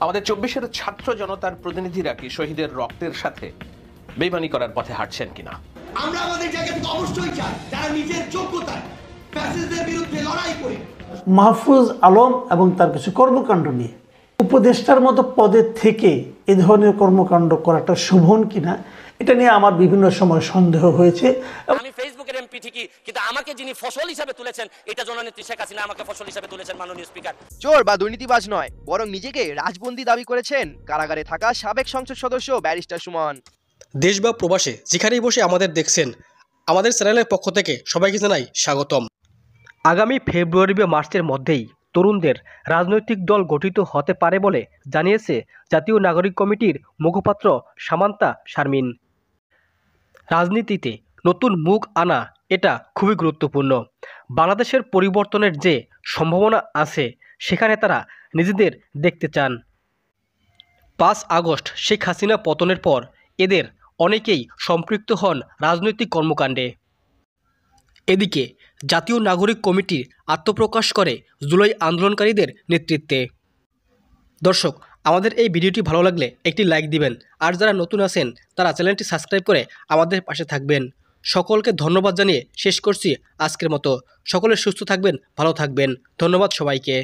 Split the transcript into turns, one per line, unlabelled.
আমাদের 24-এর ছাত্র জনতার প্রতিনিধিরা কি শহীদের রক্তের সাথে বেইমানি করার পথে হাঁটছেন কিনা?
আমরা আমাদের জায়গা থেকে অবশ্যই চাই যারা নিজের যোগ্যতায় ফ্যাসিস্টদের বিরুদ্ধে লড়াই করে।
মাহফুজ আলম এবং তার কিছু কর্মকাণ্ড নিয়ে উপদেষ্টার মতো পদে থেকে এ ধরনের কর্মকাণ্ড করাটা শোভন কিনা, এটা নিয়ে আমার বিভিন্ন সময় সন্দেহ হয়েছে।
আমি ফেসবুকের এমপি ঠিকই, কিন্তু আমাকে যিনি ফসল হিসেবে তুলেছেন, এটা জননেত্রী শেখ হাসিনা আমাকে ফসল হিসেবে তুলেছেন। মাননীয় স্পিকার
চোর বা দুর্নীতিবাজ নয়, বরং নিজেকে রাজবন্দী দাবি করেছেন কারাগারে থাকা সাবেক সংসদ সদস্য ব্যারিস্টার সুমন।
দেশ বা প্রবাসে যেখানেই বসে আমাদের দেখছেন, আমাদের চ্যানেলের পক্ষ থেকে সবাইকে জানাই স্বাগতম। আগামী ফেব্রুয়ারি বা মার্চের মধ্যেই তরুণদের রাজনৈতিক দল গঠিত হতে পারে বলে জানিয়েছে জাতীয় নাগরিক কমিটির মুখপাত্র সামান্তা শারমিন। রাজনীতিতে নতুন মুখ আনা এটা খুবই গুরুত্বপূর্ণ। বাংলাদেশের পরিবর্তনের যে সম্ভাবনা আছে সেখানে তারা নিজেদের দেখতে চান। 5 আগস্ট শেখ হাসিনা পতনের পর এদের অনেকেই সম্পৃক্ত হন রাজনৈতিক কর্মকাণ্ডে। এদিকে জাতীয় নাগরিক কমিটি আত্মপ্রকাশ করে জুলাই আন্দোলনকারীদের নেতৃত্বে। দর্শক, আমাদের এই ভিডিওটি ভালো লাগলে একটি লাইক দিবেন, আর যারা নতুন আছেন তারা চ্যানেলটি সাবস্ক্রাইব করে আমাদের পাশে থাকবেন। সকলকে ধন্যবাদ জানিয়ে শেষ করছি আজকের মতো। সকলে সুস্থ থাকবেন, ভালো থাকবেন। ধন্যবাদ সবাইকে।